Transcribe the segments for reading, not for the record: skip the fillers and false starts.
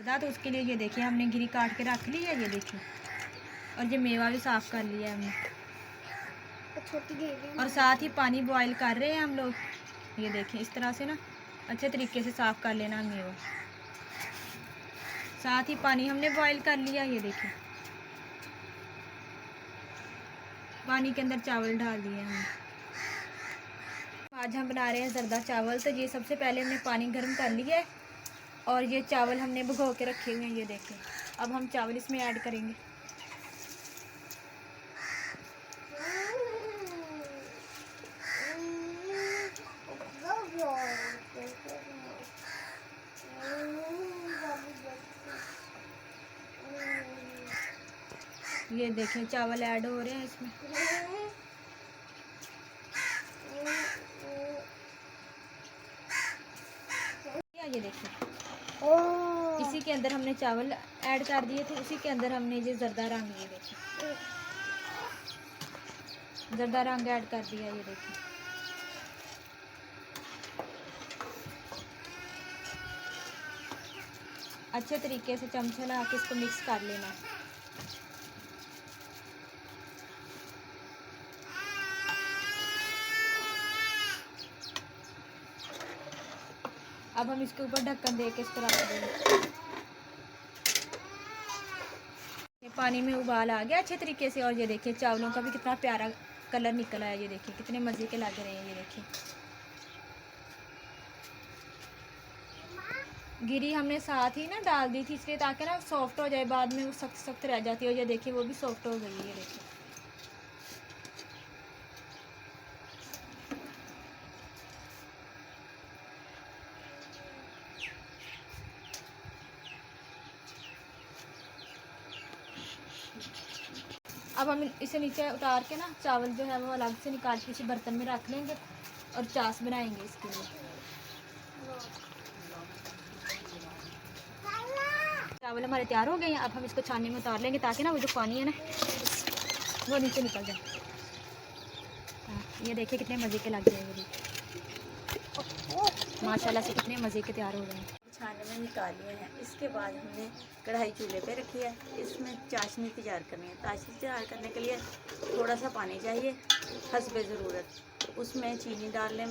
बता तो उसके लिए ये देखिए हमने गिरी काट के रख ली है, ये देखिए। और ये मेवा भी साफ़ कर लिया है हमने। और साथ ही पानी बॉईल कर रहे हैं हम लोग। ये देखिए इस तरह से ना अच्छे तरीके से साफ़ कर लेना मेवा। साथ ही पानी हमने बॉईल कर लिया, ये देखिए। पानी के अंदर चावल डाल दिए हमने। आज हम बना रहे हैं ज़रदा चावल। तो ये सबसे पहले हमने पानी गर्म कर लिया है और ये चावल हमने भिगो के रखे हुए हैं, ये देखिए। अब हम चावल इसमें ऐड करेंगे। ये देखिए चावल ऐड हो रहे हैं इसमें। ये देखिए इसी के अंदर हमने चावल ऐड कर दिए थे, उसी के अंदर हमने ये ज़रदा रंग, ये देखिए ज़रदा रंग ऐड कर दिया, ये देखिए। अच्छे तरीके से चमचा लगा के इसको मिक्स कर लेना। अब हम इसके ऊपर ढक्कन दे के इसको रख देंगे। पानी में उबाल आ गया अच्छे तरीके से। और ये देखिए चावलों का भी कितना प्यारा कलर निकला है, ये देखिए कितने मज़े के लग रहे हैं, ये देखिए। गिरी हमने साथ ही ना डाल दी थी इसलिए ताकि ना सॉफ्ट हो जाए, बाद में वो सख्त सख्त रह जाती है। और ये देखिए वो भी सॉफ्ट हो गई है, ये देखिए। अब हम इसे नीचे उतार के ना चावल जो है वो अलग से निकाल के किसी बर्तन में रख लेंगे और चास बनाएंगे इसके लिए। चावल हमारे तैयार हो गए हैं। अब हम इसको छानने में उतार लेंगे ताकि ना वो जो पानी है ना वो नीचे निकल जाए। ये देखिए कितने मज़े के लग जाएंगे, माशाल्लाह से कितने मज़े के तैयार हो गए हैं। छानने में निकाल लिए हैं। इसके बाद हमने कढ़ाई चूल्हे पे रखी है। इसमें चाशनी तैयार करनी है। चाशनी तैयार करने के लिए थोड़ा सा पानी चाहिए हस्बे ज़रूरत। उसमें चीनी डाल लें,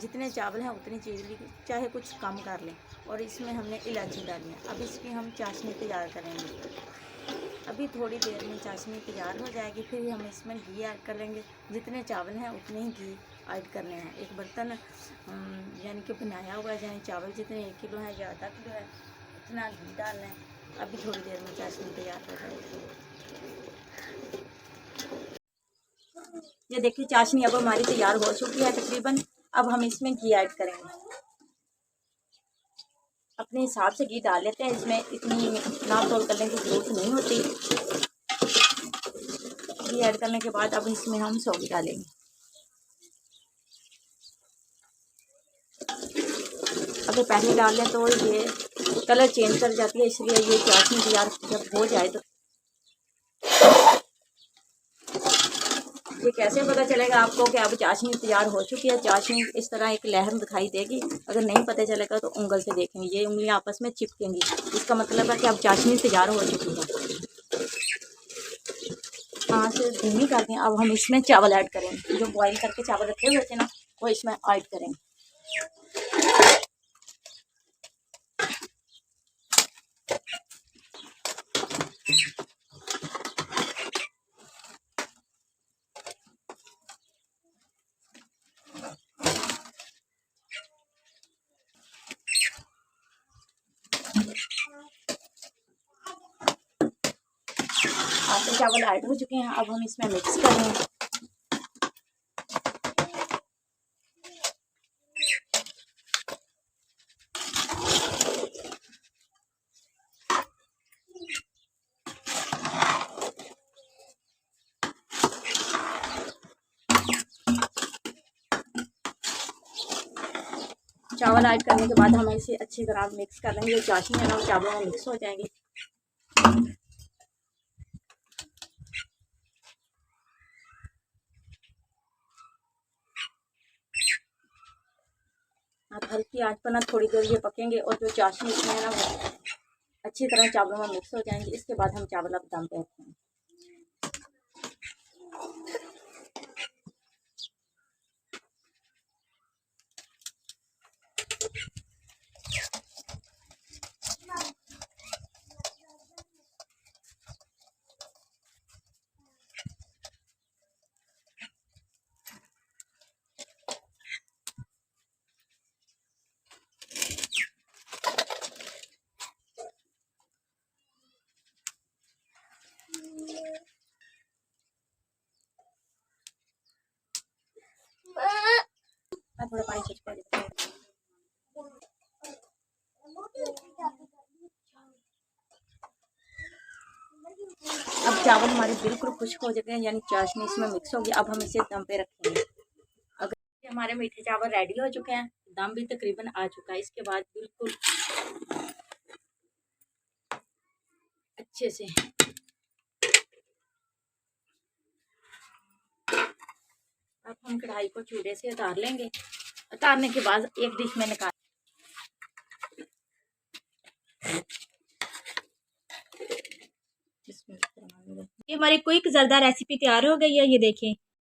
जितने चावल हैं उतनी चीनी, चाहे कुछ कम कर लें। और इसमें हमने इलायची डाली है। अब इसकी हम चाशनी तैयार करेंगे। अभी थोड़ी देर में चाशनी तैयार हो जाएगी, फिर हम इसमें घी ऐड कर लेंगे। जितने चावल हैं उतने ही घी ऐड करने हैं। एक बर्तन यानी कि बनाया हुआ है, यानी चावल जितने 1 किलो है या आधा किलो है उतना घी डालना है। अभी थोड़ी देर में चाशनी तैयार हो जाएगी। ये देखिए चाशनी अब हमारी तैयार हो चुकी है तकरीबन। अब हम इसमें घी ऐड करेंगे। अपने हिसाब से घी डाल लेते हैं, इसमें इतनी नाप तोल करने की जरूरत नहीं होती। घी ऐड करने के बाद अब इसमें हम सौगी डालेंगे। अगर पहले डाल लें तो ये कलर चेंज कर जाती है, इसलिए ये चाशनी तैयार जब हो जाए तो ये कैसे पता चलेगा आपको कि अब चाशनी तैयार हो चुकी है। चाशनी इस तरह एक लहर दिखाई देगी। अगर नहीं पता चलेगा तो उंगल से देखेंगे, ये उंगलियां आपस में चिपकेंगी, इसका मतलब है कि अब चाशनी तैयार हो चुकी है। हाँ से धीमी कर दें। अब हम इसमें चावल ऐड करेंगे। जो बॉईल करके चावल रखे हुए थे ना वो इसमें ऐड करेंगे। आधे चावल ऐड हो चुके हैं। अब हम इसमें मिक्स करेंगे। चावल ऐड करने के बाद हम इसे अच्छी तरह मिक्स कर लेंगे। चाशनी है ना चावलों में मिक्स हो जाएंगी। आप हल्की आंच पर ना थोड़ी देर ये पकेंगे और जो चाशनी इसमें है ना अच्छी तरह चावलों में मिक्स हो जाएंगे। इसके बाद हम चावल अब दम पे रखेंगे। थोड़ा पानी छींच कर देते हैं। अब चावल हमारे बिल्कुल खुश्क हो चुके हैं, यानी चाशनी इसमें मिक्स होगी। अब हम इसे दम पे रखेंगे। अगर हमारे मीठे चावल रेडी हो चुके हैं, दम भी तकरीबन आ चुका है। इसके बाद बिल्कुल अच्छे से अब हम कढ़ाई को चूल्हे से उतार लेंगे। उतारने के बाद एक डिश में निकाल। ये हमारी क्विक जर्दा रेसिपी तैयार हो गई है, ये देखें।